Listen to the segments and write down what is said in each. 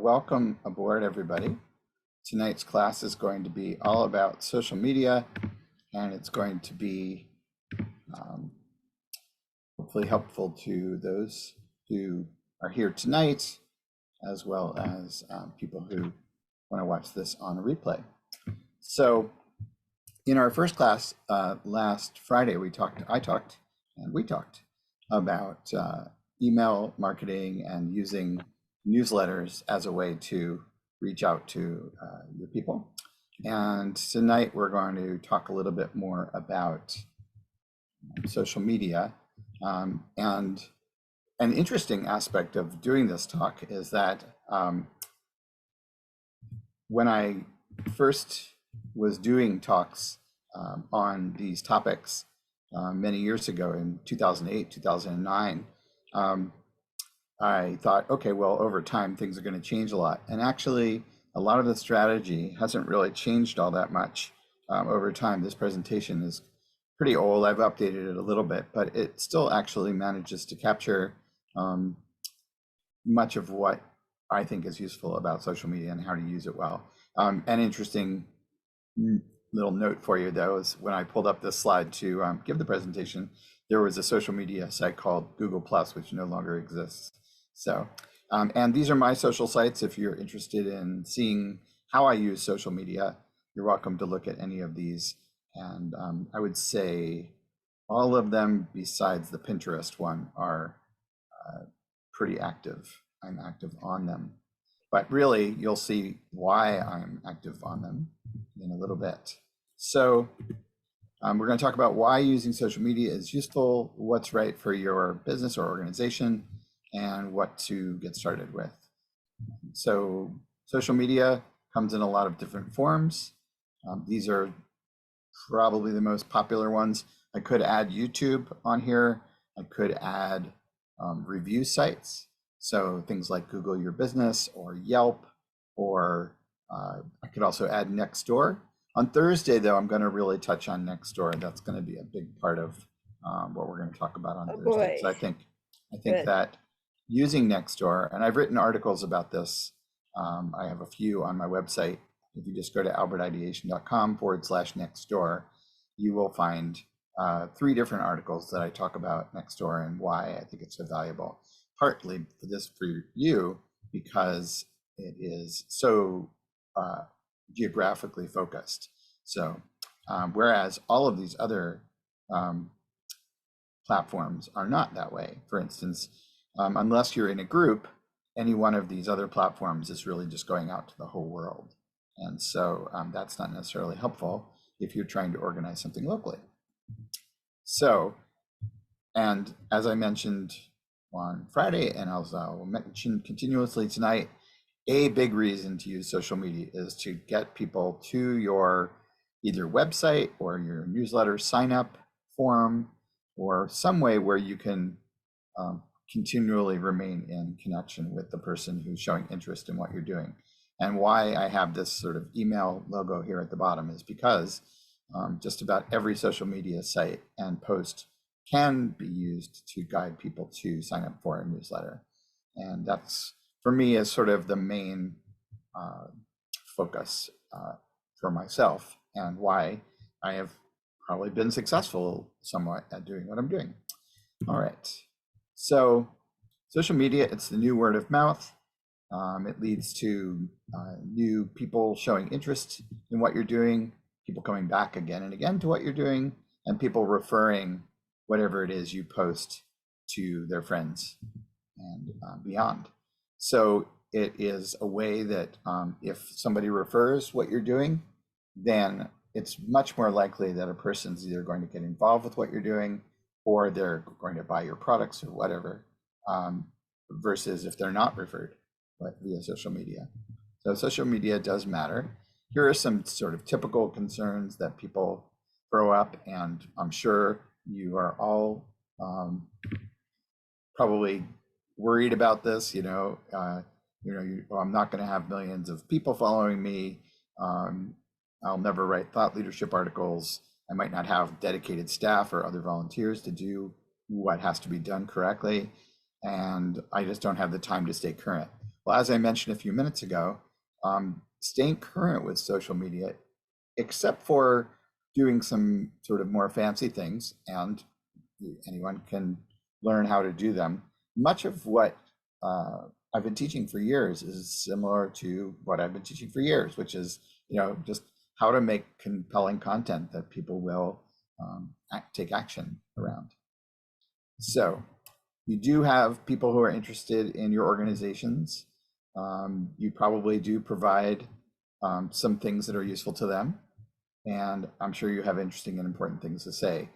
welcome aboard, everybody. Tonight's class is going to be all about social media, and it's going to be hopefully helpful to those who are here tonight, as well as people who want to watch this on a replay. So in our first class last Friday, we talked about email marketing and using newsletters as a way to reach out to your people. And tonight we're going to talk a little bit more about social media. And an interesting aspect of doing this talk is that when I first was doing talks on these topics many years ago in 2008, 2009, I thought, okay, well, over time, things are going to change a lot. And actually, a lot of the strategy hasn't really changed all that much over time. This presentation is pretty old. I've updated it a little bit, but it still actually manages to capture much of what I think is useful about social media and how to use it well. An interesting little note for you, though, is when I pulled up this slide to give the presentation, there was a social media site called Google+, which no longer exists. So, and these are my social sites. If you're interested in seeing how I use social media, you're welcome to look at any of these. And I would say all of them besides the Pinterest one are pretty active. I'm active on them. But really, you'll see why I'm active on them in a little bit. So we're going to talk about why using social media is useful, what's right for your business or organization, and what to get started with. So social media comes in a lot of different forms. These are probably the most popular ones. I could add YouTube on here. I could add review sites. So things like Google Your Business or Yelp, or I could also add Nextdoor. On Thursday, though, I'm going to really touch on Nextdoor. That's going to be a big part of what we're going to talk about on Thursday. So I think that using Nextdoor, and I've written articles about this. I have a few on my website. If you just go to albertideation.com/Nextdoor, you will find 3 different articles that I talk about Nextdoor and why I think it's so valuable. Partly for you because it is so geographically focused. So whereas all of these other platforms are not that way. For instance, unless you're in a group, any one of these other platforms is really just going out to the whole world. And so that's not necessarily helpful if you're trying to organize something locally. So, and as I mentioned on Friday, and I'll mention continuously tonight, a big reason to use social media is to get people to your either website or your newsletter sign up form, or some way where you can continually remain in connection with the person who's showing interest in what you're doing. And why I have this sort of email logo here at the bottom is because just about every social media site and post can be used to guide people to sign up for a newsletter. And that's, for me, is sort of the main focus for myself, and why I have probably been successful somewhat at doing what I'm doing. All right. So social media, it's the new word of mouth. It leads to new people showing interest in what you're doing, people coming back again and again to what you're doing, and people referring whatever it is you post to their friends and beyond. So it is a way that if somebody refers what you're doing, then it's much more likely that a person's either going to get involved with what you're doing, or they're going to buy your products or whatever, versus if they're not referred via social media. So social media does matter. Here are some sort of typical concerns that people throw up, and I'm sure you are all probably worried about this. I'm not going to have millions of people following me. I'll never write thought leadership articles. I might not have dedicated staff or other volunteers to do what has to be done correctly, and I just don't have the time to stay current. Well, as I mentioned a few minutes ago, staying current with social media, except for doing some sort of more fancy things, and anyone can learn how to do them. Much of what I've been teaching for years is similar to what I've been teaching for years, which is, just how to make compelling content that people will take action around. So you do have people who are interested in your organizations. You probably do provide some things that are useful to them, and I'm sure you have interesting and important things to say.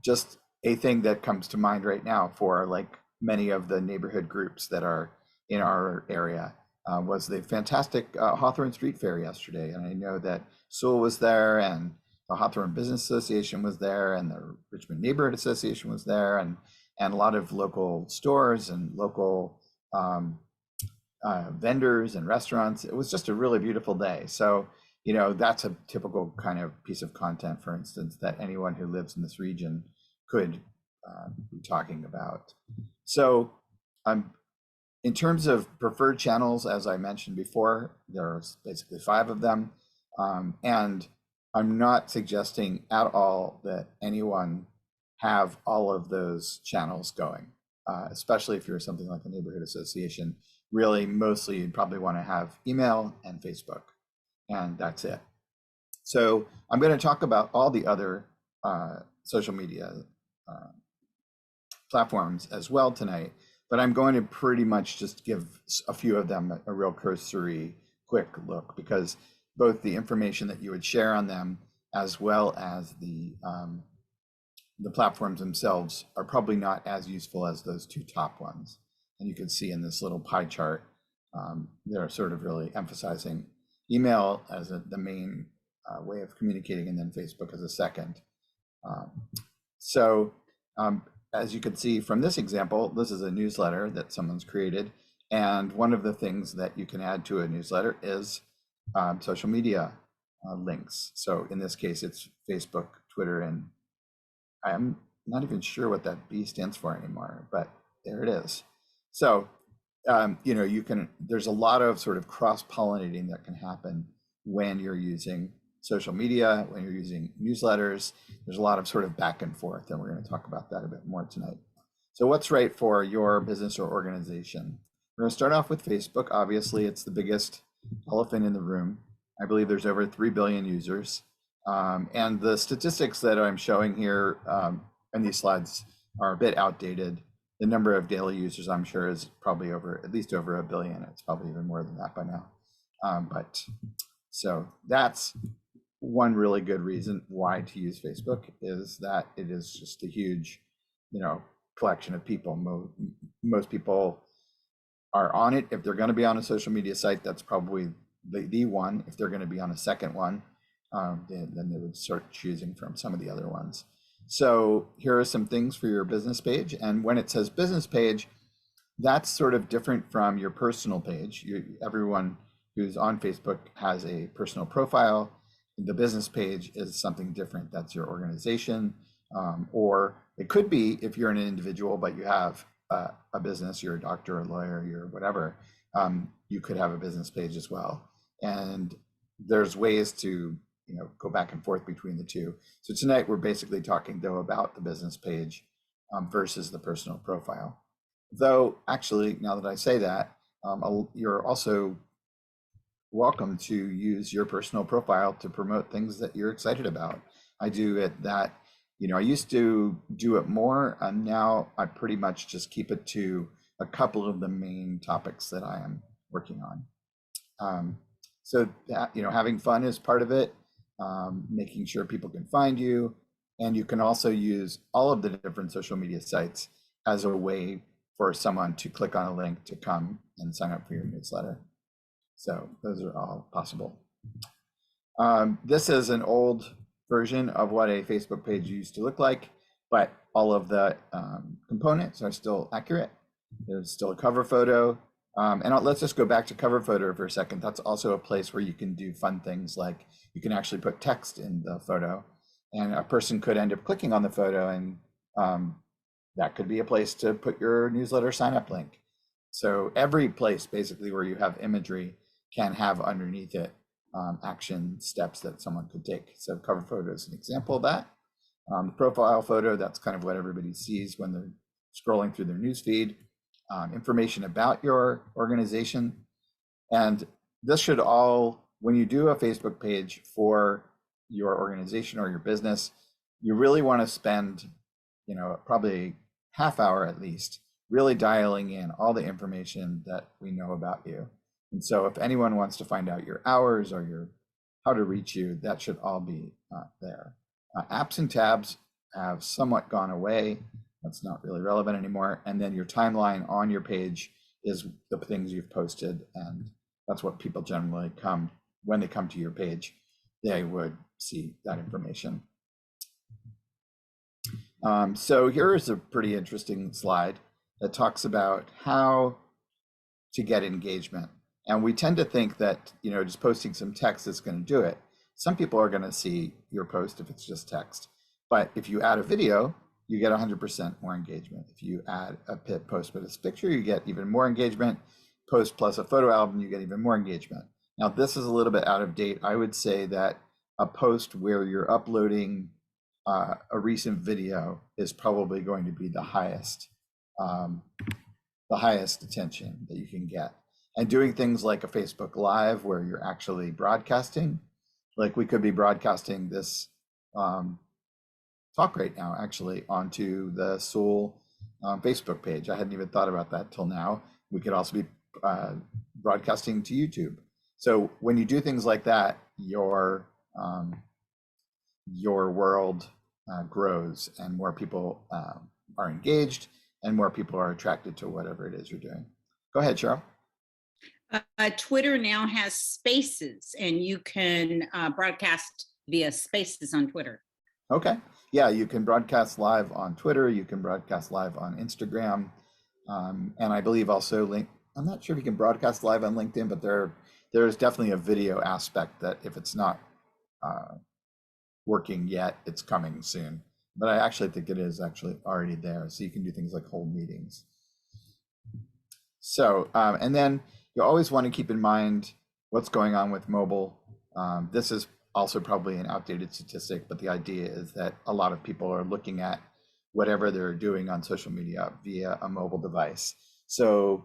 Just a thing that comes to mind right now for like many of the neighborhood groups that are in our area was the fantastic Hawthorne Street Fair yesterday. And I know that Sewell was there, and the Hawthorne Business Association was there, and the Richmond Neighborhood Association was there, and a lot of local stores and local vendors and restaurants. It was just a really beautiful day. So, that's a typical kind of piece of content, for instance, that anyone who lives in this region could be talking about. So in terms of preferred channels, as I mentioned before, there's basically 5 of them. And I'm not suggesting at all that anyone have all of those channels going, especially if you're something like a neighborhood association. Really, mostly you'd probably want to have email and Facebook, and that's it. So I'm going to talk about all the other social media platforms as well tonight, but I'm going to pretty much just give a few of them a real cursory quick look, because both the information that you would share on them as well as the platforms themselves are probably not as useful as those 2 top ones. And you can see in this little pie chart, they're sort of really emphasizing email as the main way of communicating, and then Facebook as a second. As you can see from this example, this is a newsletter that someone's created. And one of the things that you can add to a newsletter is social media links. So in this case, it's Facebook, Twitter, and I'm not even sure what that B stands for anymore, but there it is. So, there's a lot of sort of cross-pollinating that can happen when you're using social media, when you're using newsletters. There's a lot of sort of back and forth, and we're going to talk about that a bit more tonight. So what's right for your business or organization? We're going to start off with Facebook. Obviously, it's the biggest elephant in the room. I believe there's over 3 billion users. And the statistics that I'm showing here in these slides are a bit outdated. The number of daily users, I'm sure, is probably at least over 1 billion. It's probably even more than that by now. So that's one really good reason why to use Facebook, is that it is just a huge, collection of people. Most people are on it. If they're going to be on a social media site, that's probably the one. If they're going to be on a second one, then they would start choosing from some of the other ones. So here are some things for your business page. And when it says business page, that's sort of different from your personal page. Everyone who's on Facebook has a personal profile. The business page is something different. That's your organization. Or it could be if you're an individual, but you have a business, you're a doctor, a lawyer, you're whatever, you could have a business page as well. And there's ways to go back and forth between the two. So tonight we're basically talking though about the business page versus the personal profile. Though actually, now that I say that, you're also welcome to use your personal profile to promote things that you're excited about. I do it that, I used to do it more, and now I pretty much just keep it to a couple of the main topics that I am working on. So that, having fun is part of it. Making sure people can find you, and you can also use all of the different social media sites as a way for someone to click on a link to come and sign up for your newsletter. So those are all possible. This is an old version of what a Facebook page used to look like, but all of the components are still accurate. There's still a cover photo. And let's just go back to cover photo for a second. That's also a place where you can do fun things, like you can actually put text in the photo, and a person could end up clicking on the photo, and that could be a place to put your newsletter sign up link. So every place basically where you have imagery can have underneath it action steps that someone could take. So cover photo is an example of that. The profile photo, that's kind of what everybody sees when they're scrolling through their newsfeed. Information about your organization. And this should all, when you do a Facebook page for your organization or your business, you really want to spend, probably half hour at least, really dialing in all the information that we know about you. And so if anyone wants to find out your hours or how to reach you, that should all be there. Apps and tabs have somewhat gone away. That's not really relevant anymore. And then your timeline on your page is the things you've posted, and that's what people generally when they come to your page, they would see that information. So here is a pretty interesting slide that talks about how to get engagement. And we tend to think that, just posting some text is going to do it. Some people are going to see your post if it's just text. But if you add a video, you get 100% more engagement. If you add a post with a picture, you get even more engagement. Post plus a photo album, you get even more engagement. Now, this is a little bit out of date. I would say that a post where you're uploading a recent video is probably going to be the highest attention that you can get. And doing things like a Facebook Live where you're actually broadcasting, like we could be broadcasting this talk right now actually onto the Soul Facebook page. I hadn't even thought about that till now. We could also be broadcasting to YouTube. So when you do things like that, your world grows, and more people are engaged, and more people are attracted to whatever it is you're doing. Go ahead, Cheryl. Twitter now has spaces, and you can broadcast via spaces on Twitter. Okay. Yeah, you can broadcast live on Twitter. You can broadcast live on Instagram. And I believe also I'm not sure if you can broadcast live on LinkedIn, but there's definitely a video aspect that if it's not working yet, it's coming soon. But I actually think it is actually already there. So you can do things like hold meetings. So, and then you always want to keep in mind what's going on with mobile. This is also probably an outdated statistic, but the idea is that a lot of people are looking at whatever they're doing on social media via a mobile device. So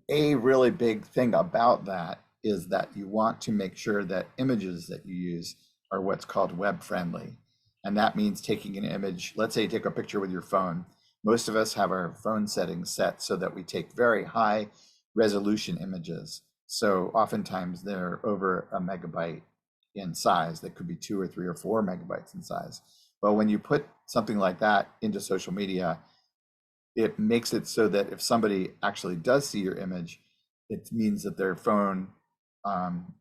a really big thing about that is that you want to make sure that images that you use are what's called web friendly. And that means taking an image, let's say you take a picture with your phone. Most of us have our phone settings set so that we take very high resolution images. So oftentimes they're over a megabyte in size. That could be 2 or 3 or 4 megabytes in size. But when you put something like that into social media, it makes it so that if somebody actually does see your image, it means that their phone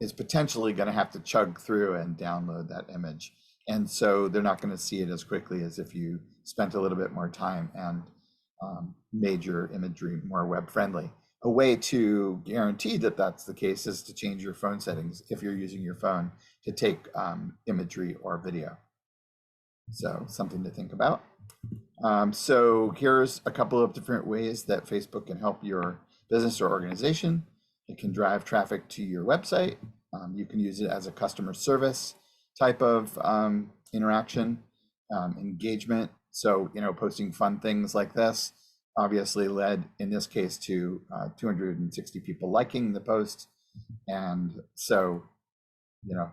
is potentially going to have to chug through and download that image. And so they're not going to see it as quickly as if you spent a little bit more time and made your imagery more web friendly. A way to guarantee that that's the case is to change your phone settings if you're using your phone to take imagery or video. So something to think about. So here's a couple of different ways that Facebook can help your business or organization. It can drive traffic to your website. You can use it as a customer service type of interaction, engagement. So, posting fun things like this obviously led in this case to 260 people liking the post. And so,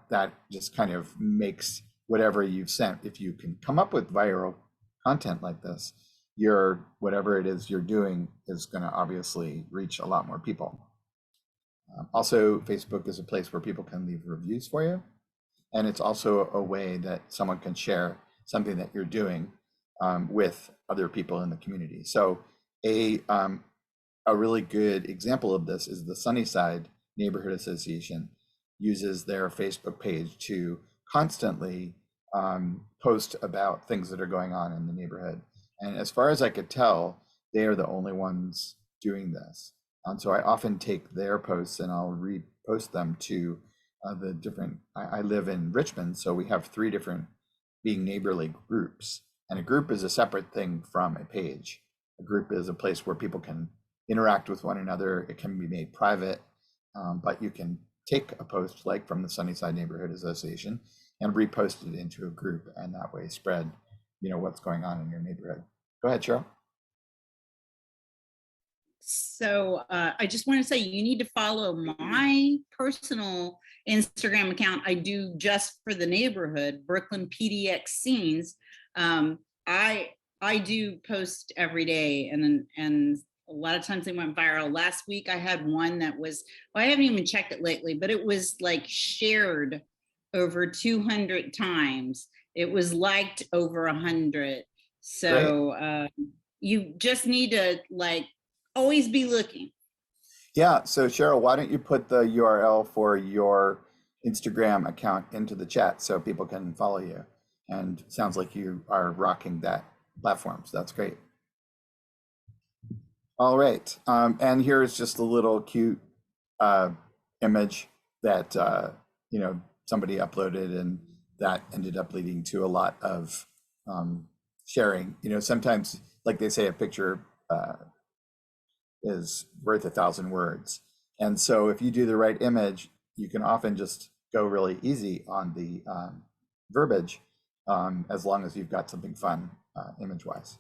that just kind of makes whatever you've sent, if you can come up with viral content like this, whatever it is you're doing is going to obviously reach a lot more people. Also, Facebook is a place where people can leave reviews for you. And it's also a way that someone can share something that you're doing with other people in the community. So a really good example of this is the Sunnyside Neighborhood Association uses their Facebook page to constantly post about things that are going on in the neighborhood. And as far as I could tell, they are the only ones doing this. So I often take their posts and I'll repost them to the different, I live in Richmond, so we have 3 different being neighborly groups. And a group is a separate thing from a page. A group is a place where people can interact with one another. It can be made private, but you can take a post like from the Sunnyside Neighborhood Association and repost it into a group, and that way spread, what's going on in your neighborhood. Go ahead, Cheryl. So I just want to say you need to follow my personal Instagram account. I do just for the neighborhood, Brooklyn PDX Scenes. I do post every day, and a lot of times they went viral. Last week I had one that was, well, I haven't even checked it lately, but it was like shared over 200 times. It was liked over 100. So you just need to always be looking. Yeah, so Cheryl, why don't you put the URL for your Instagram account into the chat so people can follow you? And sounds like you are rocking that platform, so that's great. All right, and here's just a little cute image that somebody uploaded, and that ended up leading to a lot of sharing. Sometimes, like they say, a picture is worth 1,000 words. And so if you do the right image, you can often just go really easy on the verbiage, as long as you've got something fun image-wise.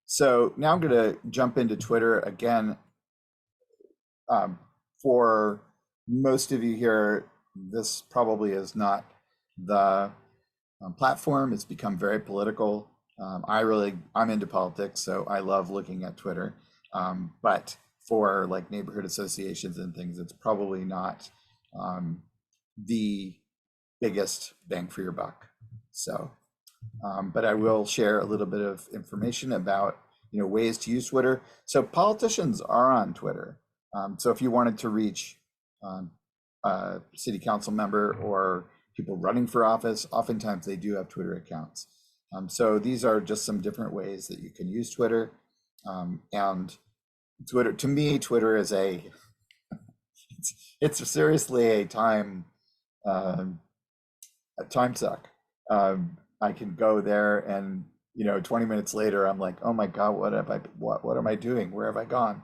So now I'm going to jump into Twitter again. For most of you here, this probably is not the platform. It's become very political. I'm into politics, so I love looking at Twitter. But for like neighborhood associations and things, it's probably not the biggest bang for your buck. So, but I will share a little bit of information about ways to use Twitter. So politicians are on Twitter. So if you wanted to reach a city council member or people running for office, oftentimes they do have Twitter accounts. So these are just some different ways that you can use Twitter. And Twitter, to me, Twitter is it's seriously a time suck. I can go there and 20 minutes later I'm like, oh my God, what am I doing? Where have I gone?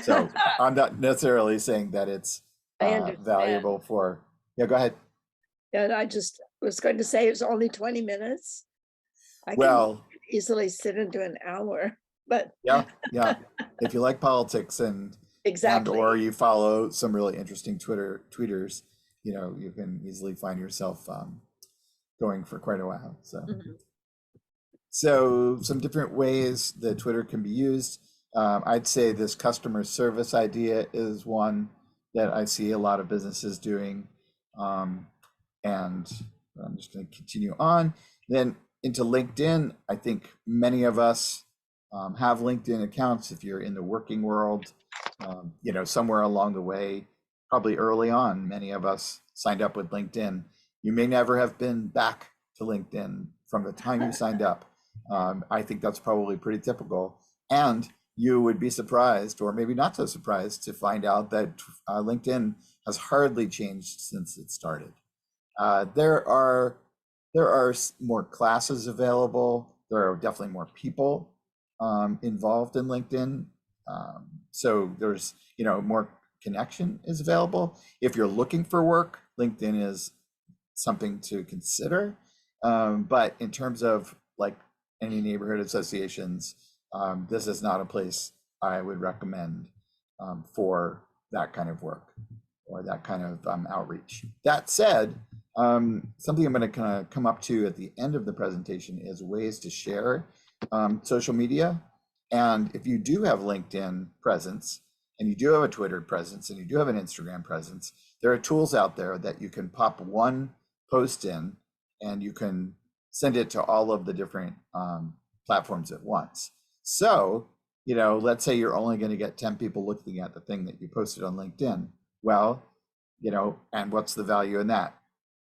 So I'm not necessarily saying that it's valuable for, go ahead. And I just was going to say it's only 20 minutes. I Well, can easily sit into an hour, but yeah. If you like politics and exactly, or you follow some really interesting tweeters, you can easily find yourself going for quite a while. So, So some different ways that Twitter can be used. I'd say this customer service idea is one that I see a lot of businesses doing. And I'm just going to continue on. Then into LinkedIn, I think many of us have LinkedIn accounts. If you're in the working world, somewhere along the way, probably early on, many of us signed up with LinkedIn. You may never have been back to LinkedIn from the time you signed up. I think that's probably pretty typical. And you would be surprised, or maybe not so surprised, to find out that LinkedIn has hardly changed since it started. There are more classes available. There are definitely more people involved in LinkedIn. So there's, more connection is available. If you're looking for work, LinkedIn is something to consider. But in terms of like any neighborhood associations, this is not a place I would recommend for that kind of work or that kind of outreach. That said, something I'm going to kind of come up to at the end of the presentation is ways to share social media. And if you do have LinkedIn presence, and you do have a Twitter presence, and you do have an Instagram presence, there are tools out there that you can pop one post in, and you can send it to all of the different platforms at once. So, let's say you're only going to get 10 people looking at the thing that you posted on LinkedIn. Well, and what's the value in that?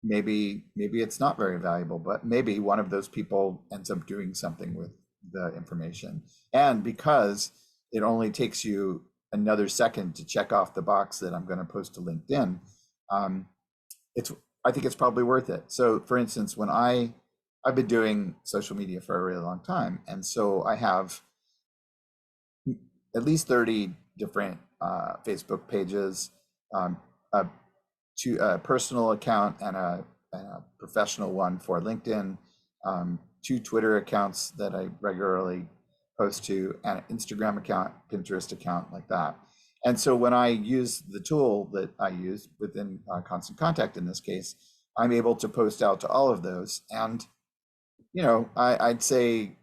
Maybe it's not very valuable, but maybe one of those people ends up doing something with the information. And because it only takes you another second to check off the box that I'm going to post to LinkedIn, I think it's probably worth it. So for instance, when I've been doing social media for a really long time, and so I have at least 30 different Facebook pages, a, a personal account and a professional one for LinkedIn, 2 Twitter accounts that I regularly post to, and an Instagram account, Pinterest account, like that. And so when I use the tool that I use within Constant Contact in this case, I'm able to post out to all of those. And, you know, I'd say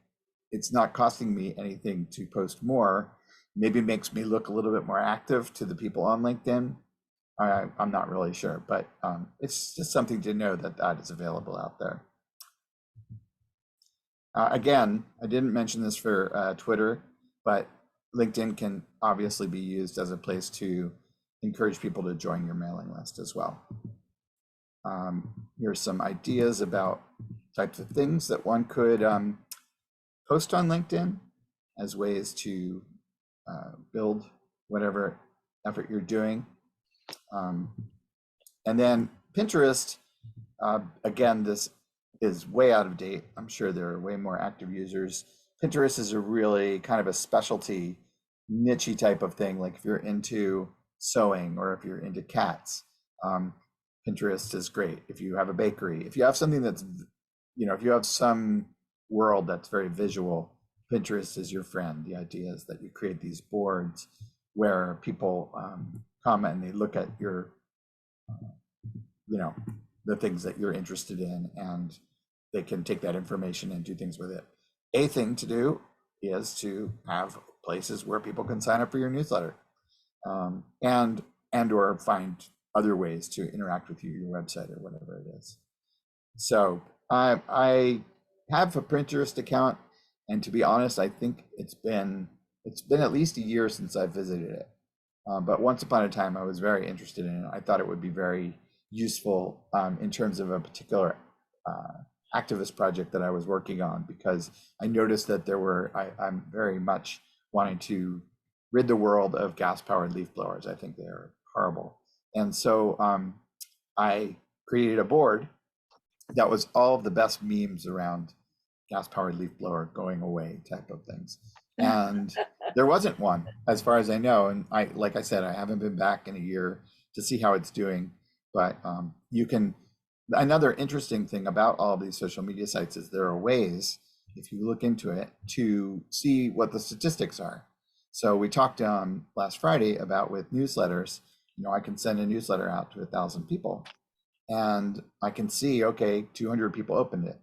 it's not costing me anything to post more. Maybe it makes me look a little bit more active to the people on LinkedIn. I'm not really sure, but it's just something to know that that is available out there. Again, I didn't mention this for Twitter, but LinkedIn can obviously be used as a place to encourage people to join your mailing list as well. Here's some ideas about types of things that one could post on LinkedIn as ways to build whatever effort you're doing. And then Pinterest, again, this is way out of date. I'm sure there are way more active users. Pinterest is a really kind of a specialty, niche-y type of thing. Like if you're into sewing or if you're into cats, Pinterest is great. If you have a bakery, if you have something that's, you know, if you have some world that's very visual, Pinterest is your friend. The idea is that you create these boards where people come and they look at your, you know, the things that you're interested in, and they can take that information and do things with it. A thing to do is to have places where people can sign up for your newsletter, and or find other ways to interact with you, your website or whatever it is. So I have a Pinterest account, and to be honest, I think it's been at least a year since I visited it. But once upon a time, I was very interested in it. I thought it would be very useful in terms of a particular activist project that I was working on, because I noticed that I'm very much wanting to rid the world of gas-powered leaf blowers. I think they're horrible. And so I created a board that was all of the best memes around gas-powered leaf blower going away type of things. And there wasn't one, as far as I know. And like I said, I haven't been back in a year to see how it's doing. But you can, another interesting thing about all of these social media sites is there are ways, if you look into it, to see what the statistics are. So we talked last Friday about with newsletters, you know, I can send a newsletter out to 1,000 people and I can see, okay, 200 people opened it.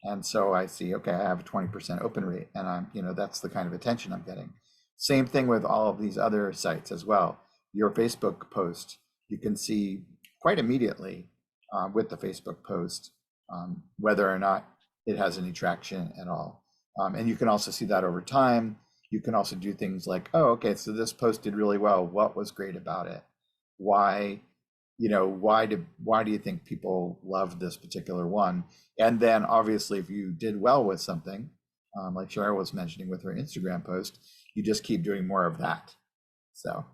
And so I see, okay, I have a 20% open rate, and I'm, you know, that's the kind of attention I'm getting. Same thing with all of these other sites as well. Your Facebook post, you can see quite immediately with the Facebook post whether or not it has any traction at all. And you can also see that over time. You can also do things like, oh, okay, so this post did really well. What was great about it? Why? You know, why do you think people love this particular one? And then obviously if you did well with something, like Cheryl was mentioning with her Instagram post, you just keep doing more of that. So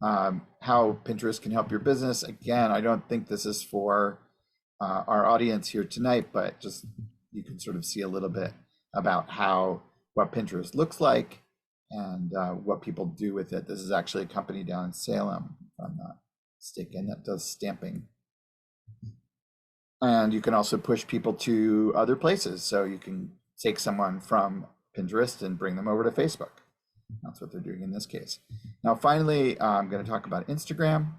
how Pinterest can help your business. Again, I don't think this is for our audience here tonight, but just you can sort of see a little bit about what Pinterest looks like and what people do with it. This is actually a company down in Salem, if I'm not mistaken, that does stamping. And you can also push people to other places. So you can take someone from Pinterest and bring them over to Facebook. That's what they're doing in this case. Now, finally, I'm going to talk about Instagram.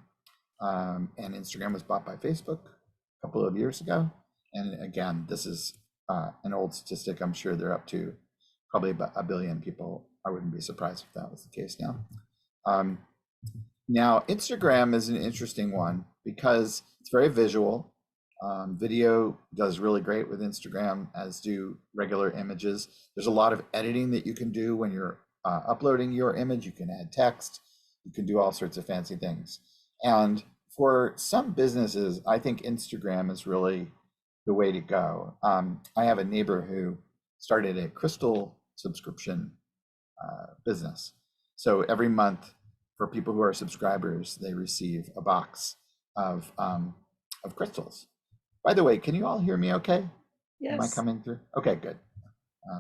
And Instagram was bought by Facebook a couple of years ago. And again, this is an old statistic. I'm sure they're up to probably about 1 billion people. I wouldn't be surprised if that was the case now. Now, Instagram is an interesting one because it's very visual. Video does really great with Instagram, as do regular images. There's a lot of editing that you can do when you're uploading your image. You can add text. You can do all sorts of fancy things. And for some businesses, I think Instagram is really the way to go. I have a neighbor who started a crystal subscription business. So every month, for people who are subscribers, they receive a box of crystals. By the way, can you all hear me okay? Yes. Am I coming through? Okay, good.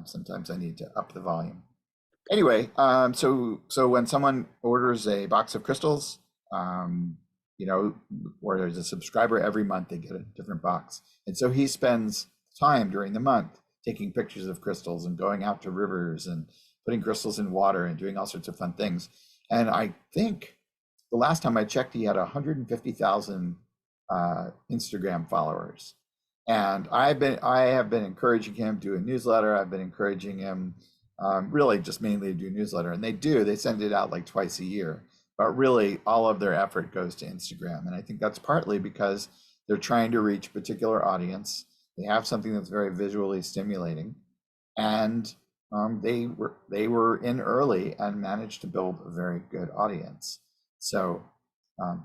Sometimes I need to up the volume. Anyway, so when someone orders a box of crystals, um, you know, or there's a subscriber every month, they get a different box. And so he spends time during the month taking pictures of crystals and going out to rivers and putting crystals in water and doing all sorts of fun things. And I think the last time I checked, he had 150,000 Instagram followers. And I have been encouraging him to do a newsletter. I've been encouraging him really just mainly to do newsletter. And they send it out like twice a year. But really, all of their effort goes to Instagram. And I think that's partly because they're trying to reach a particular audience. They have something that's very visually stimulating. And they were in early and managed to build a very good audience. So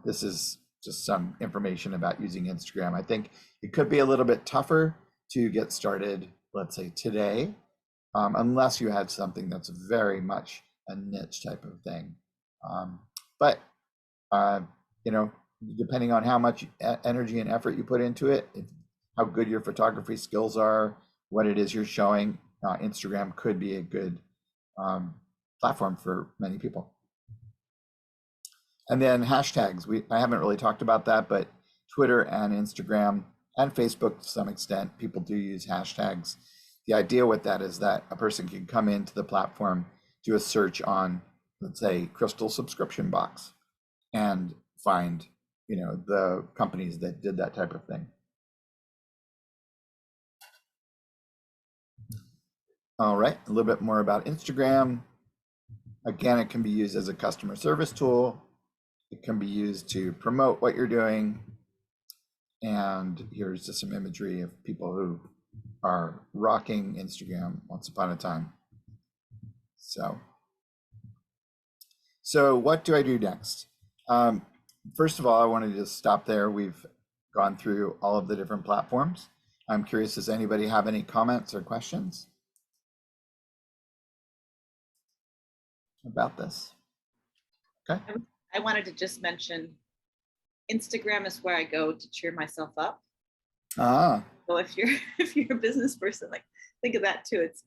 this is just some information about using Instagram. I think it could be a little bit tougher to get started, let's say today, unless you had something that's very much a niche type of thing. But you know, depending on how much energy and effort you put into it, how good your photography skills are, what it is you're showing, Instagram could be a good platform for many people. And then hashtags. I haven't really talked about that, but Twitter and Instagram and Facebook to some extent, people do use hashtags. The idea with that is that a person can come into the platform, do a search on, let's say, crystal subscription box, and find, you know, the companies that did that type of thing. All right, a little bit more about Instagram. Again, it can be used as a customer service tool. It can be used to promote what you're doing. And here's just some imagery of people who are rocking Instagram once upon a time. So what do I do next? First of all, I want to just stop there. We've gone through all of the different platforms. I'm curious, does anybody have any comments or questions about this? Okay. I wanted to just mention Instagram is where I go to cheer myself up. Ah. So if you're a business person, like think of that too. It's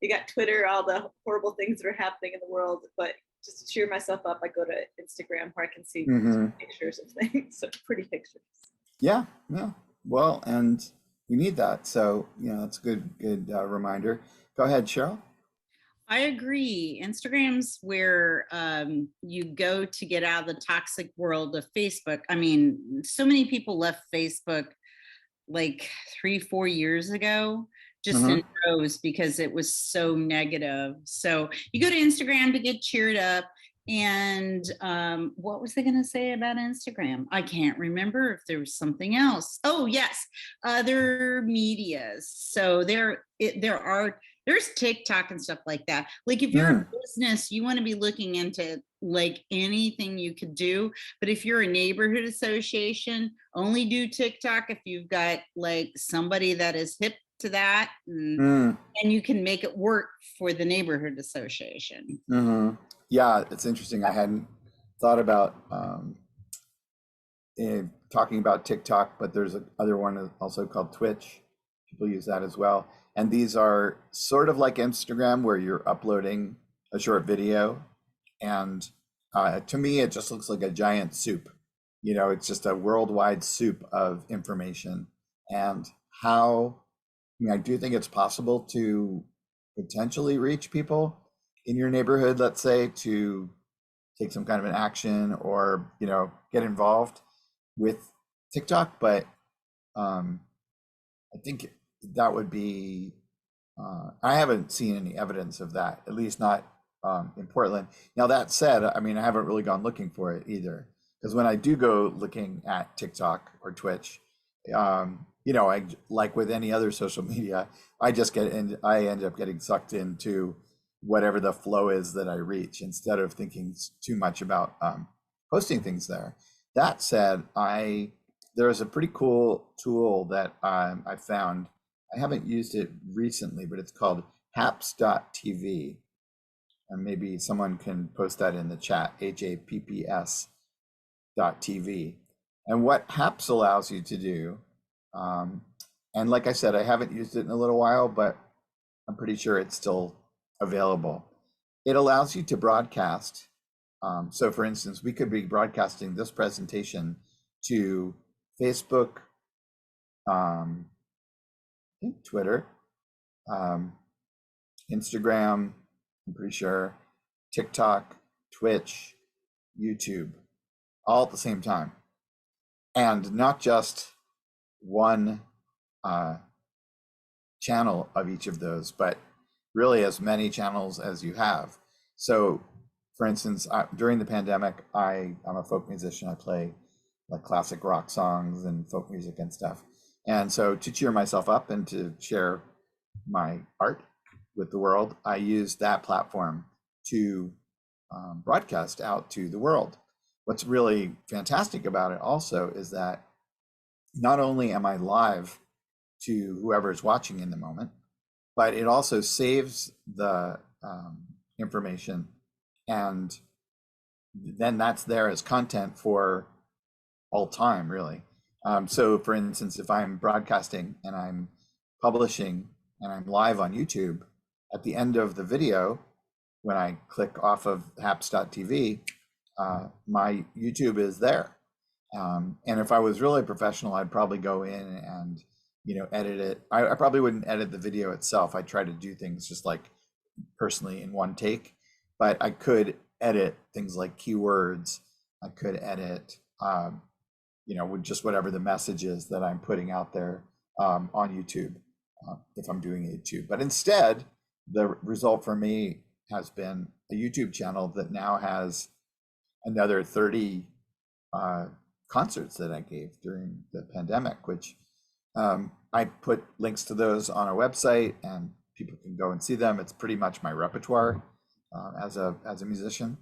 you got Twitter, all the horrible things that are happening in the world, but just to cheer myself up, I go to Instagram where I can see pictures of things, so pretty pictures. Yeah. Well, and we need that. So, you know, it's a good reminder. Go ahead, Cheryl. I agree. Instagram's where you go to get out of the toxic world of Facebook. I mean, so many people left Facebook like 3-4 years ago, just in rows because it was so negative. So you go to Instagram to get cheered up. And what was I going to say about Instagram? I can't remember if there was something else. Oh, yes, other medias. So there's TikTok and stuff like that. Like if you're a business, you want to be looking into like anything you could do. But if you're a neighborhood association, only do TikTok if you've got like somebody that is hip to that, and you can make it work for the neighborhood association. Yeah, it's interesting. I hadn't thought about talking about TikTok, but there's another one also called Twitch. People use that as well. And these are sort of like Instagram where you're uploading a short video. And to me, it just looks like a giant soup. You know, it's just a worldwide soup of information. And I do think it's possible to potentially reach people in your neighborhood, let's say, to take some kind of an action or, you know, get involved with TikTok. But I think that would be, I haven't seen any evidence of that, at least not in Portland. Now, that said, I mean, I haven't really gone looking for it either, because when I do go looking at TikTok or Twitch, you know, I, like with any other social media, I end up getting sucked into whatever the flow is that I reach instead of thinking too much about posting things there. That said, there's a pretty cool tool that I found. I haven't used it recently, but it's called haps.tv. And maybe someone can post that in the chat, HAPPS.tv. And what HAPS allows you to do, and like I said, I haven't used it in a little while, but I'm pretty sure it's still available. it allows you to broadcast. So for instance, we could be broadcasting this presentation to Facebook, I think Twitter, Instagram, I'm pretty sure, TikTok, Twitch, YouTube, all at the same time. And not just one channel of each of those, but really as many channels as you have. So for instance, during the pandemic, I'm a folk musician. I play like classic rock songs and folk music and stuff. And so to cheer myself up and to share my art with the world, I use that platform to broadcast out to the world. What's really fantastic about it also is that not only am I live to whoever's watching in the moment, but it also saves the information, and then that's there as content for all time, really. So for instance, if I'm broadcasting and I'm publishing and I'm live on YouTube, at the end of the video, when I click off of haps.tv, my YouTube is there. And if I was really professional, I'd probably go in and, you know, edit it. I probably wouldn't edit the video itself. I try to do things just like personally in one take, but I could edit things like keywords. I could edit, you know, with just whatever the message is that I'm putting out there on YouTube, if I'm doing YouTube. But instead, the result for me has been a YouTube channel that now has another 30 concerts that I gave during the pandemic, which I put links to those on our website and people can go and see them. It's pretty much my repertoire as a musician.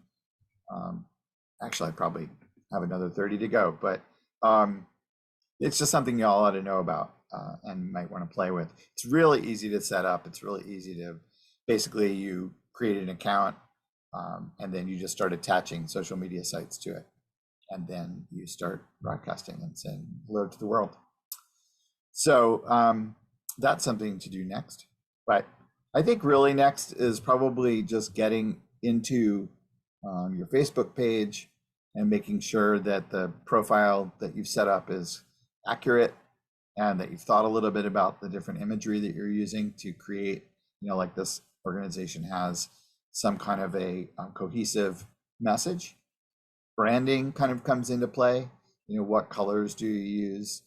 Actually, I probably have another 30 to go, but it's just something y'all ought to know about and might want to play with. It's really easy to set up. It's really easy to, basically you create an account and then you just start attaching social media sites to it. And then you start broadcasting and saying hello to the world. So that's something to do next. But I think really next is probably just getting into your Facebook page and making sure that the profile that you've set up is accurate and that you've thought a little bit about the different imagery that you're using to create, you know, like this organization has some kind of a cohesive message. Branding kind of comes into play. You know, what colors do you use?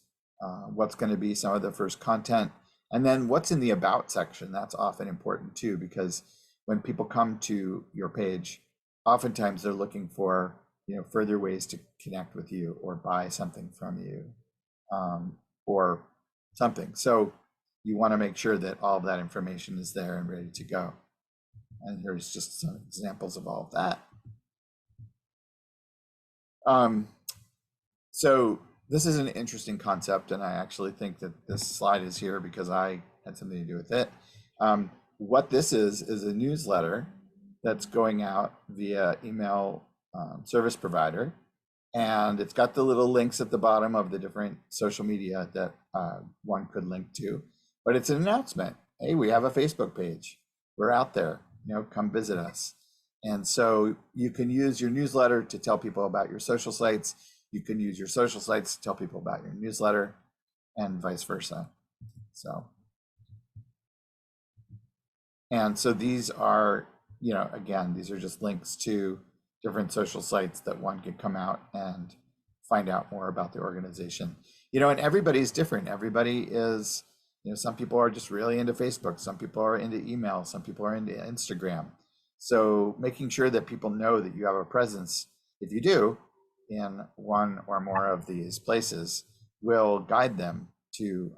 What's going to be some of the first content? And then what's in the about section? That's often important too, because when people come to your page, oftentimes they're looking for, you know, further ways to connect with you or buy something from you or something. So you want to make sure that all of that information is there and ready to go. And here's just some examples of all of that. So this is an interesting concept, and I actually think that this slide is here because I had something to do with it. What this is a newsletter that's going out via email service provider, and it's got the little links at the bottom of the different social media that one could link to, but it's an announcement. Hey, we have a Facebook page. We're out there, you know, come visit us. And so you can use your newsletter to tell people about your social sites. You can use your social sites to tell people about your newsletter and vice versa. So, and so these are, you know, again, these are just links to different social sites that one could come out and find out more about the organization. You know, and everybody's different. Everybody is, you know, some people are just really into Facebook. Some people are into email. Some people are into Instagram. So making sure that people know that you have a presence, if you do, in one or more of these places will guide them to,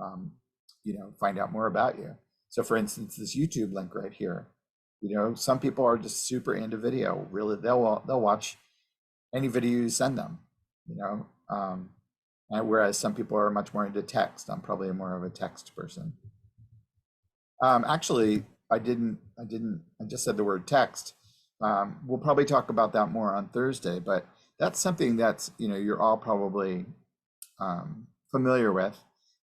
you know, find out more about you. So for instance, this YouTube link right here, you know, some people are just super into video. Really, they'll watch any video you send them, you know, and whereas some people are much more into text. I'm probably more of a text person. Actually, I just said the word text. We'll probably talk about that more on Thursday, but that's something that's, you know, you're all probably familiar with,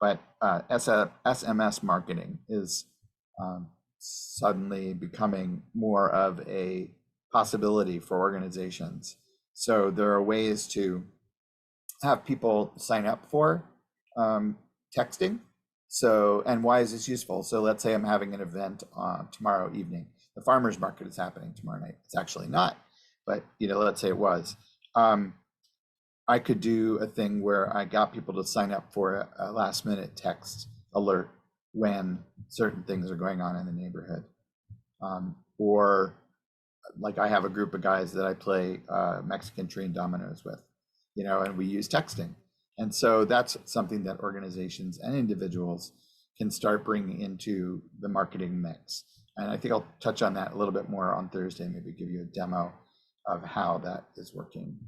but SMS marketing is suddenly becoming more of a possibility for organizations. So there are ways to have people sign up for texting. So, and why is this useful? So let's say I'm having an event tomorrow evening. The farmer's market is happening tomorrow night. It's actually not, but let's say it was. I could do a thing where I got people to sign up for a last minute text alert when certain things are going on in the neighborhood. Or like I have a group of guys that I play Mexican train dominoes with, and we use texting. And so that's something that organizations and individuals can start bringing into the marketing mix. And I think I'll touch on that a little bit more on Thursday, maybe give you a demo of how that is working.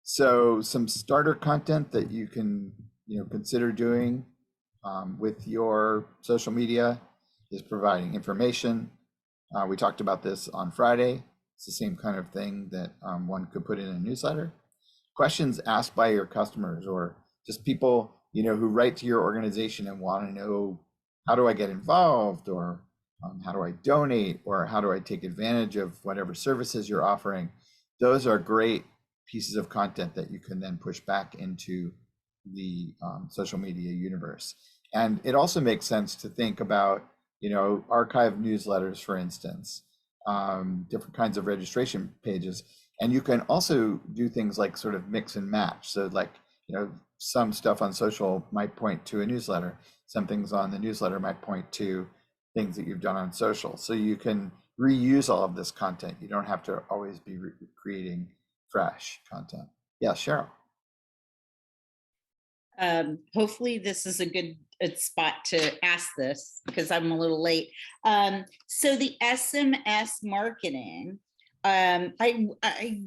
So some starter content that you can consider doing with your social media is providing information. We talked about this on Friday. It's the same kind of thing that one could put in a newsletter. Questions asked by your customers or just people who write to your organization and want to know, how do I get involved, or how do I donate, or how do I take advantage of whatever services you're offering. Those are great pieces of content that you can then push back into the social media universe. And it also makes sense to think about archive newsletters, for instance, different kinds of registration pages. And you can also do things like sort of mix and match. So like, some stuff on social might point to a newsletter. Some things on the newsletter might point to things that you've done on social. So you can reuse all of this content. You don't have to always be creating fresh content. Yeah, Cheryl. Hopefully this is a good spot to ask this because I'm a little late. So the SMS marketing, I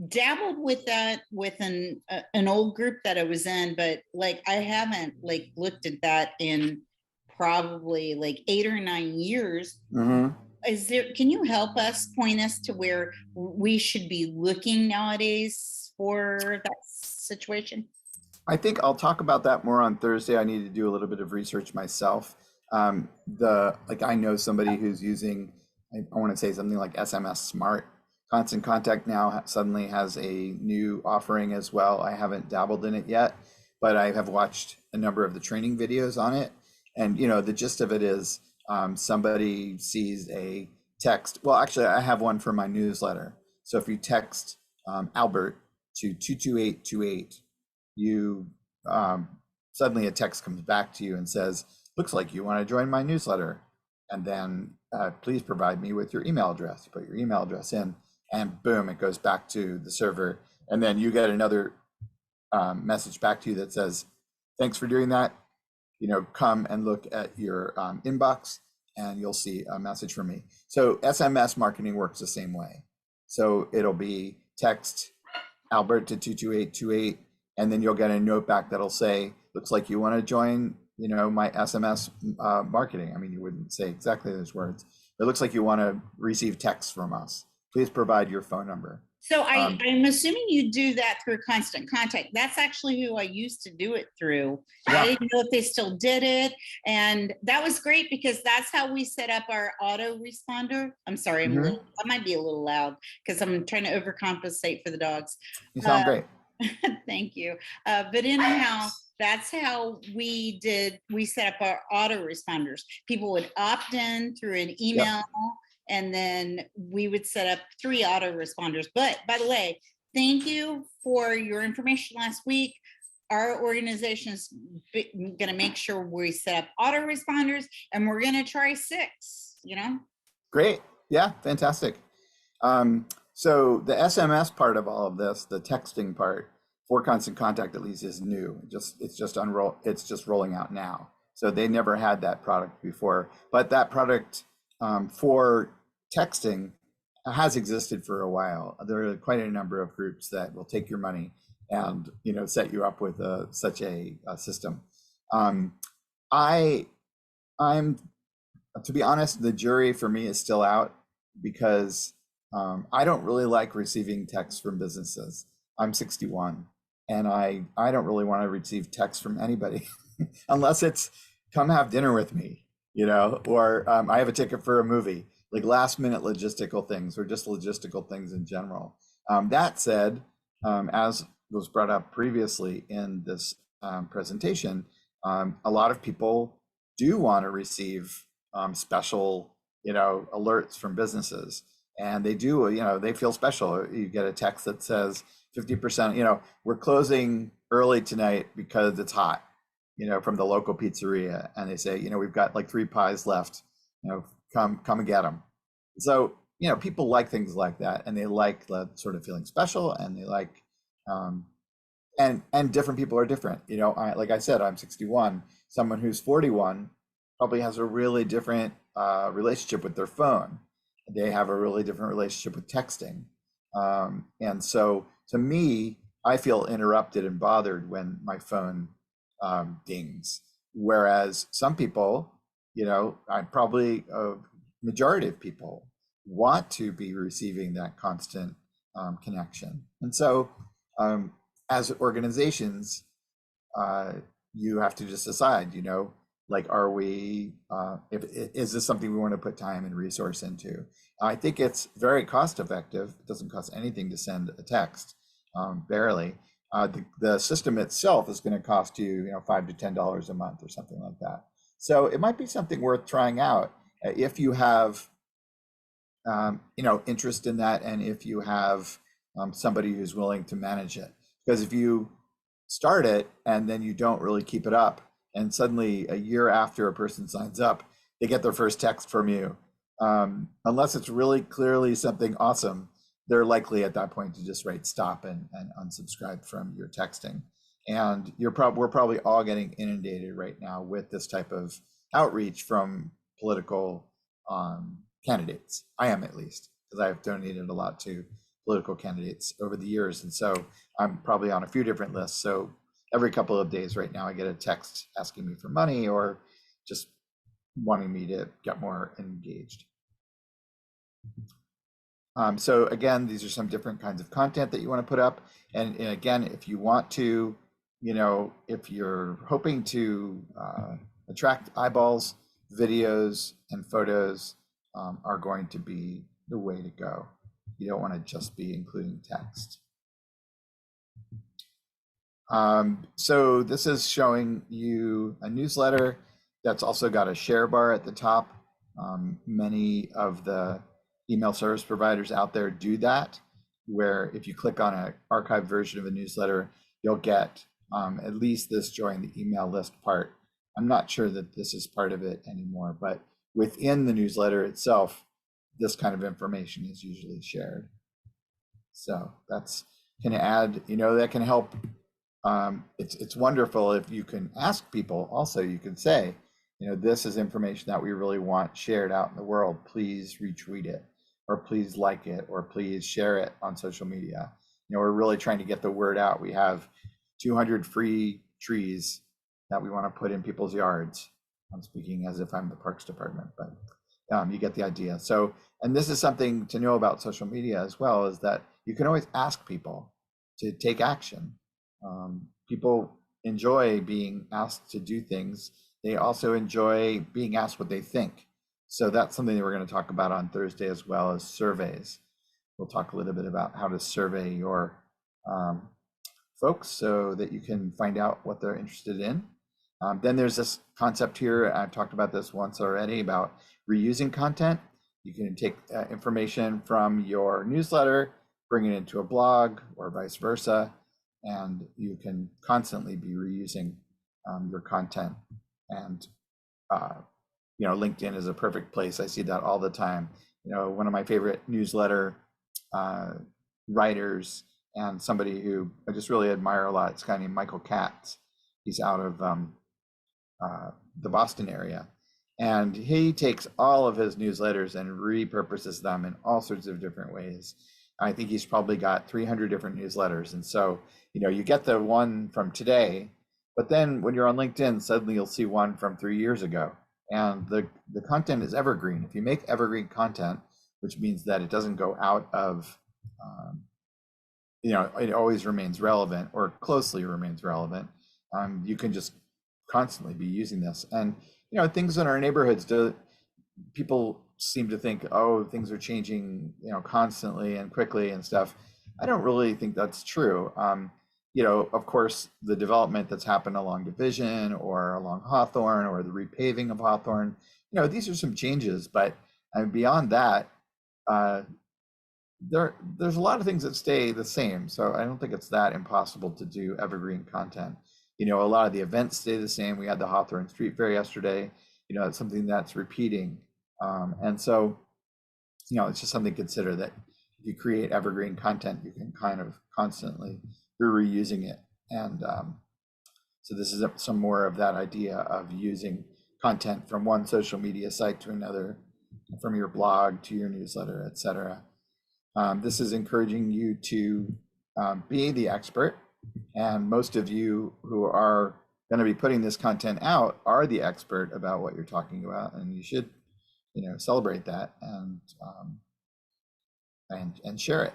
dabbled with that with an old group that I was in, but like I haven't looked at that in probably 8 or 9 years. Mm-hmm. Can you help us, point us to where we should be looking nowadays for that situation? I think I'll talk about that more on Thursday. I need to do a little bit of research myself. I know somebody who's using, I want to say something like SMS Smart. Constant Contact now suddenly has a new offering as well. I haven't dabbled in it yet, but I have watched a number of the training videos on it. And the gist of it is somebody sees a text. Well, actually, I have one for my newsletter. So if you text Albert to 22828, you suddenly a text comes back to you and says, looks like you want to join my newsletter. And then please provide me with your email address. You put your email address in and boom, it goes back to the server. And then you get another message back to you that says, thanks for doing that. Come and look at your inbox and you'll see a message from me. So SMS marketing works the same way. So it'll be text Albert to 22828, and then you'll get a note back that'll say, looks like you want to join, my SMS marketing. I mean, you wouldn't say exactly those words. It looks like you want to receive text from us. Please provide your phone number. So I'm assuming you do that through Constant Contact. That's actually who I used to do it through. Yeah. I didn't know if they still did it. And that was great because that's how we set up our auto responder. I'm sorry, I might be a little loud because I'm trying to overcompensate for the dogs. You sound great. Thank you. But anyhow, that's how we set up our auto responders. People would opt in through an email. Yep. And then we would set up 3 auto responders. But by the way, thank you for your information last week. Our organization is going to make sure we set up auto responders, and we're going to try 6, Great. Yeah, fantastic. So the SMS part of all of this, the texting part for Constant Contact at least, is new. It's just rolling out now. So they never had that product before, but that product for texting has existed for a while. There are quite a number of groups that will take your money and set you up with such a system. I'm to be honest, the jury for me is still out because I don't really like receiving texts from businesses. I'm 61 and I don't really want to receive texts from anybody unless it's come have dinner with me. you know, or I have a ticket for a movie, like last minute logistical things or just logistical things in general. That said, as was brought up previously in this presentation, a lot of people do want to receive special, you know, alerts from businesses. And they do, you know, they feel special. You get a text that says 50%, you know, we're closing early tonight because it's hot, you know, from the local pizzeria. And they say, you know, we've got like 3 pies left, you know, come and get them. So, you know, people like things like that, and they like the sort of feeling special, and they like, um, and different people are different. You know, like I said, I'm 61. Someone who's 41 probably has a really different relationship with their phone. They have a really different relationship with texting. And so to me, I feel interrupted and bothered when my phone dings. Whereas some people, you know, I probably a majority of people want to be receiving that constant connection. And so as organizations, uh, you have to just decide, you know, like, are we, is this something we want to put time and resource into? I think it's very cost effective. It doesn't cost anything to send a text, barely. The system itself is going to cost you, you know, $5 to $10 a month or something like that. So it might be something worth trying out if you have, you know, interest in that, and if you have somebody who's willing to manage it. Because if you start it and then you don't really keep it up, and suddenly a year after a person signs up, they get their first text from you, unless it's really clearly something awesome, they're likely at that point to just write stop and unsubscribe from your texting. And we're probably all getting inundated right now with this type of outreach from political candidates. I am, at least, because I've donated a lot to political candidates over the years. And so I'm probably on a few different lists. So every couple of days right now, I get a text asking me for money or just wanting me to get more engaged. So again, these are some different kinds of content that you want to put up. And again, if you want to, you know, if you're hoping to attract eyeballs, videos and photos are going to be the way to go. You don't want to just be including text. So this is showing you a newsletter that's also got a share bar at the top. Many of the email service providers out there do that, where if you click on an archived version of a newsletter, you'll get at least this join the email list part. I'm not sure that this is part of it anymore, but within the newsletter itself, this kind of information is usually shared. So that's can add, you know, that can help. It's wonderful if you can ask people. Also, you can say, you know, this is information that we really want shared out in the world. Please retweet it, or please like it, or please share it on social media. You know, we're really trying to get the word out. We have 200 free trees that we want to put in people's yards. I'm speaking as if I'm the Parks Department, but you get the idea. So, and this is something to know about social media as well, is that you can always ask people to take action. People enjoy being asked to do things. They also enjoy being asked what they think. So that's something that we're going to talk about on Thursday, as well as surveys. We'll talk a little bit about how to survey your folks so that you can find out what they're interested in. Then there's this concept here, I've talked about this once already, about reusing content. You can take information from your newsletter, bring it into a blog, or vice versa, and you can constantly be reusing your content. And you know, LinkedIn is a perfect place. I see that all the time. You know, one of my favorite newsletter writers, and somebody who I just really admire a lot, it's a guy named Michael Katz. He's out of the Boston area, and he takes all of his newsletters and repurposes them in all sorts of different ways. I think he's probably got 300 different newsletters. And so, you know, you get the one from today, but then when you're on LinkedIn, suddenly you'll see one from 3 years ago. And the content is evergreen. If you make evergreen content, which means that it doesn't go out of, you know, it always remains relevant, or closely remains relevant, you can just constantly be using this. And things in our neighborhoods, people seem to think, oh, things are changing, constantly and quickly and stuff. I don't really think that's true. Of course, the development that's happened along Division or along Hawthorne or the repaving of Hawthorne, these are some changes, but beyond that, there's a lot of things that stay the same. So I don't think it's that impossible to do evergreen content. A lot of the events stay the same. We had the Hawthorne Street Fair yesterday. It's something that's repeating. And so, it's just something to consider, that if you create evergreen content, you can kind of constantly be reusing it. And so this is some more of that idea of using content from one social media site to another, from your blog to your newsletter, etc. This is encouraging you to be the expert. And most of you who are going to be putting this content out are the expert about what you're talking about, and you should, celebrate that and share it.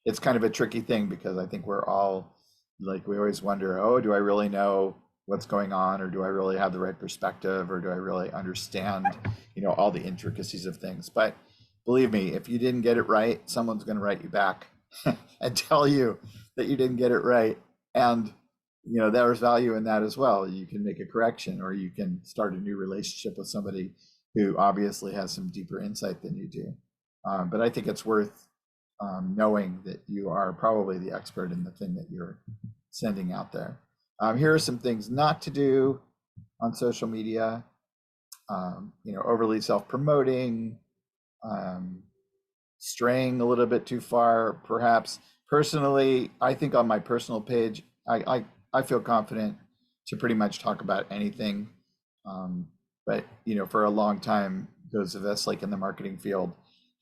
It's kind of a tricky thing, because I think we're all like, we always wonder, oh, do I really know what's going on, or do I really have the right perspective, or do I really understand, all the intricacies of things? But believe me, if you didn't get it right, someone's going to write you back and tell you that you didn't get it right. And, there's value in that as well. You can make a correction, or you can start a new relationship with somebody who obviously has some deeper insight than you do. But I think it's worth knowing that you are probably the expert in the thing that you're sending out there. Here are some things not to do on social media. Overly self-promoting, straying a little bit too far, perhaps. Personally, I think on my personal page, I feel confident to pretty much talk about anything. But for a long time, those of us like in the marketing field,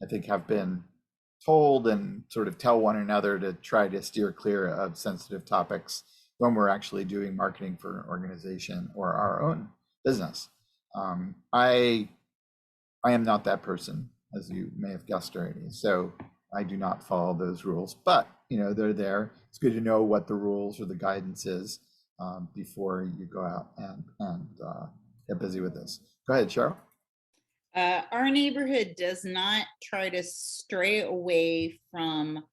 I think, have been told and sort of tell one another to try to steer clear of sensitive topics when we're actually doing marketing for an organization or our own business. I am not that person, as you may have guessed already. So I do not follow those rules, but they're there. It's good to know what the rules or the guidance is before you go out and get busy with this. Go ahead, Cheryl. Our neighborhood does not try to stray away from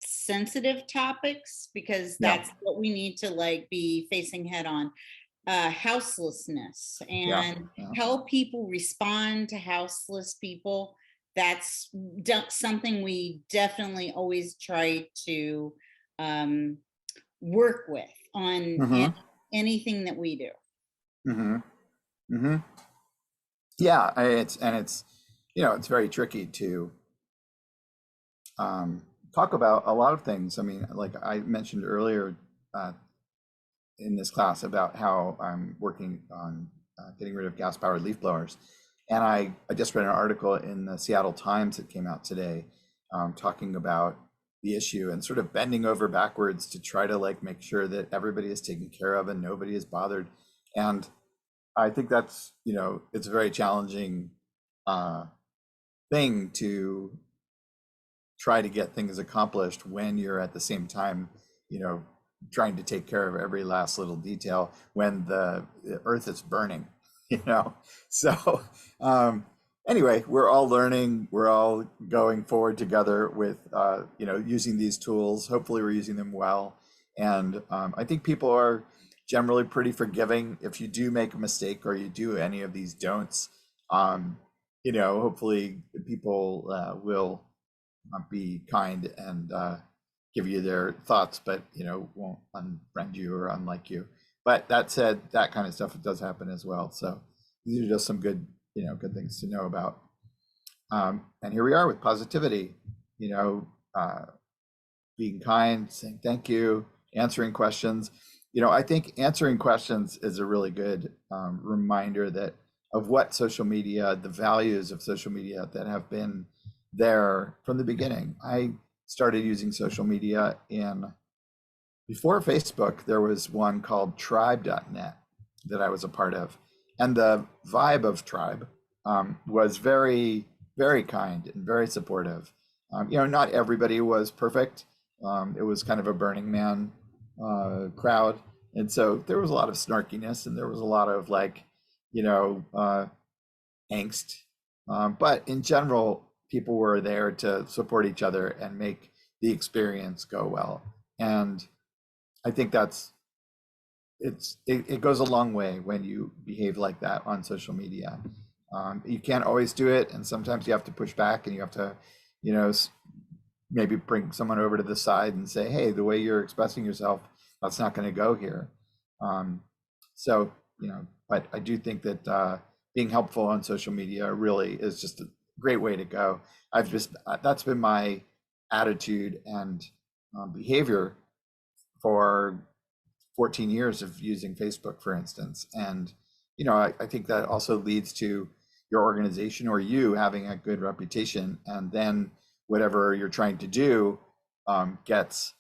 sensitive topics, because that's what we need to be facing head on. Houselessness and how people respond to houseless people. That's something we definitely always try to work with on anything that we do. Yeah, it's it's very tricky to talk about a lot of things. I mean, like I mentioned earlier in this class about how I'm working on getting rid of gas-powered leaf blowers. And I just read an article in the Seattle Times that came out today talking about the issue and sort of bending over backwards to try to make sure that everybody is taken care of and nobody is bothered. And I think that's, it's a very challenging thing to try to get things accomplished when you're at the same time, trying to take care of every last little detail when the earth is burning, So anyway, we're all learning, we're all going forward together with, using these tools. Hopefully we're using them well. And I think people are generally pretty forgiving if you do make a mistake or you do any of these don'ts. Hopefully people will be kind and give you their thoughts, but won't unfriend you or unlike you. But that said, that kind of stuff does happen as well. So these are just some good, good things to know about. And here we are with positivity, being kind, saying thank you, answering questions. I think answering questions is a really good reminder of what social media, the values of social media that have been there from the beginning. I started using social media before Facebook. There was one called tribe.net that I was a part of. And the vibe of Tribe was very, very kind and very supportive. Not everybody was perfect. It was kind of a Burning Man crowd. And so there was a lot of snarkiness and there was a lot of like, you know, angst. But in general, people were there to support each other and make the experience go well. And I think it goes a long way when you behave like that on social media. You can't always do it, and sometimes you have to push back and you have to, you know, maybe bring someone over to the side and say, hey, the way you're expressing yourself, that's not going to go here. So, you know, but I do think that being helpful on social media really is just a great way to go. That's been my attitude and behavior for 14 years of using Facebook, for instance. And, you know, I think that also leads to your organization or you having a good reputation. And then whatever you're trying to do gets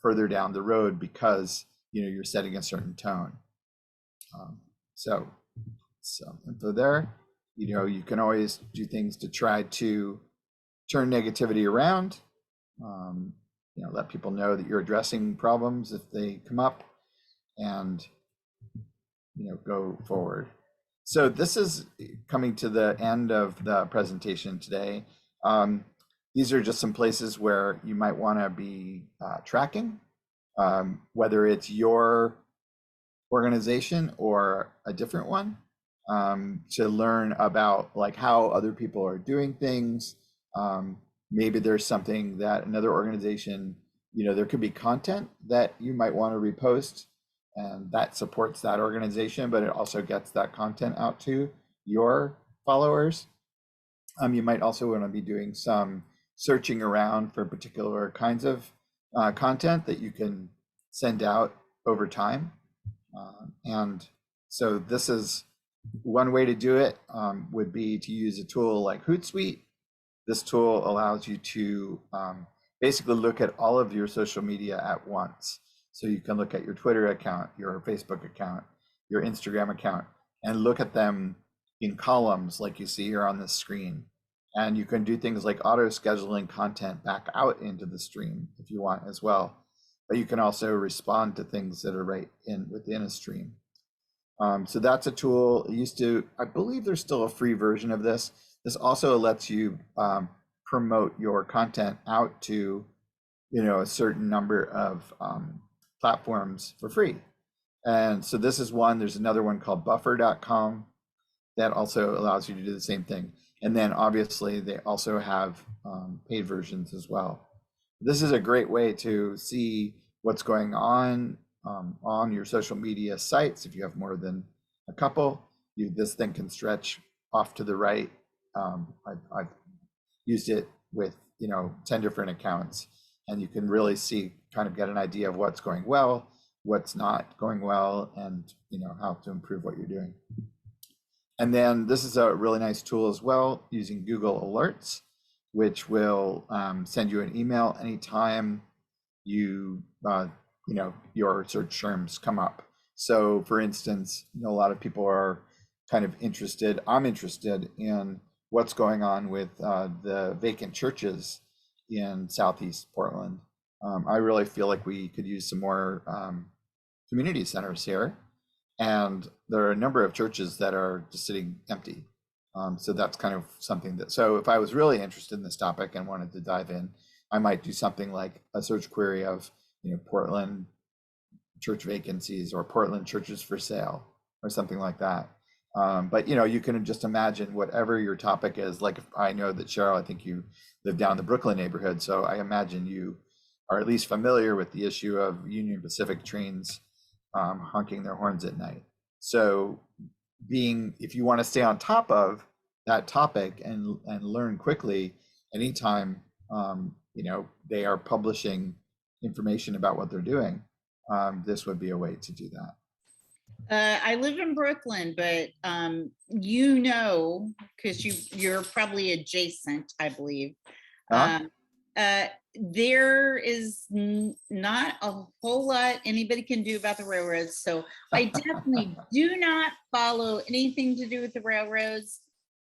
further down the road because, you know, you're setting a certain tone. So info there. You know, you can always do things to try to turn negativity around. You know, let people know that you're addressing problems if they come up, and, you know, go forward. So this is coming to the end of the presentation today. These are just some places where you might want to be tracking, whether it's your organization or a different one, to learn about like how other people are doing things. Maybe there's something that another organization, you know, there could be content that you might want to repost and that supports that organization, but it also gets that content out to your followers. You might also want to be doing some searching around for particular kinds of content that you can send out over time. And so this is one way to do it, would be to use a tool like Hootsuite. This tool allows you to basically look at all of your social media at once. So you can look at your Twitter account, your Facebook account, your Instagram account, and look at them in columns like you see here on the screen. And you can do things like auto scheduling content back out into the stream if you want as well. But you can also respond to things that are right within a stream. So that's a tool. It used to, I believe there's still a free version of this. This also lets you promote your content out to, you know, a certain number of platforms for free. And so this is one. There's another one called buffer.com that also allows you to do the same thing. And then obviously they also have paid versions as well. This is a great way to see what's going on your social media sites. If you have more than a couple, this thing can stretch off to the right. I've used it with, you know, 10 different accounts, and you can really see, kind of get an idea of what's going well, what's not going well, and, you know, how to improve what you're doing. And then this is a really nice tool as well, using Google Alerts, which will send you an email anytime you know, your search terms come up. So for instance, you know, a lot of people are kind of interested, I'm interested in what's going on with the vacant churches in Southeast Portland. I really feel like we could use some more community centers here. And there are a number of churches that are just sitting empty. So that's kind of something that, so if I was really interested in this topic and wanted to dive in, I might do something like a search query of, you know, Portland church vacancies or Portland churches for sale or something like that. But, you know, you can just imagine whatever your topic is. Like, if I know that Cheryl, I think you live down the Brooklyn neighborhood. So I imagine you are at least familiar with the issue of Union Pacific trains honking their horns at night. So if you want to stay on top of that topic and learn quickly, anytime, you know, they are publishing information about what they're doing, this would be a way to do that. I live in Brooklyn, but you know, because you're probably adjacent, I believe. There is not a whole lot anybody can do about the railroads. So I definitely do not follow anything to do with the railroads.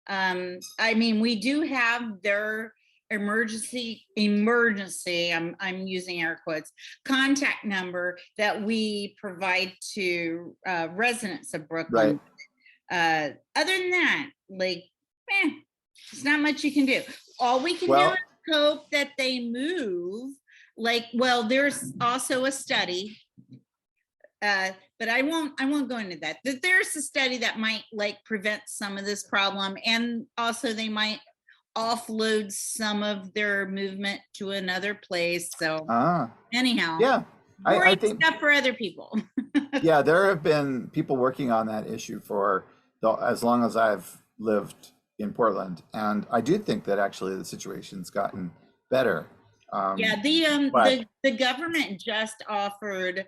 I mean, we do have their emergency, I'm using air quotes, contact number that we provide to residents of Brooklyn. Right. Other than that, like, there's not much you can do. All we can do Well- is hope that they move. Like, well, there's also a study, but I won't go into that. There's a study that might like prevent some of this problem, and also they might offload some of their movement to another place. So anyhow, Yeah, I boring think, stuff for other people. yeah, there have been people working on that issue for as long as I've lived in Portland, and I do think that actually the situation's gotten better. Yeah, but- the government just offered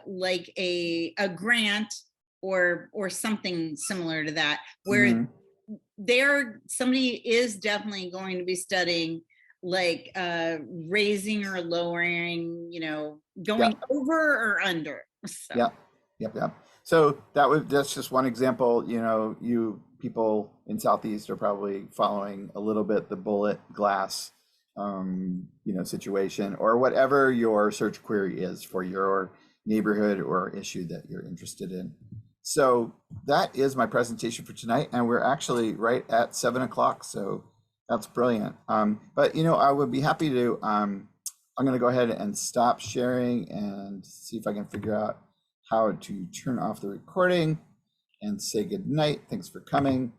like a grant or something similar to that, where somebody is definitely going to be studying like raising or lowering, going over or under. So. Yep. So that's just one example. You people in Southeast are probably following a little bit the bullet glass situation, or whatever your search query is for your neighborhood or issue that you're interested in. So that is my presentation for tonight, and we're actually right at 7 o'clock, so that's brilliant. But I would be happy to, I'm going to go ahead and stop sharing and see if I can figure out how to turn off the recording and say good night. Thanks for coming.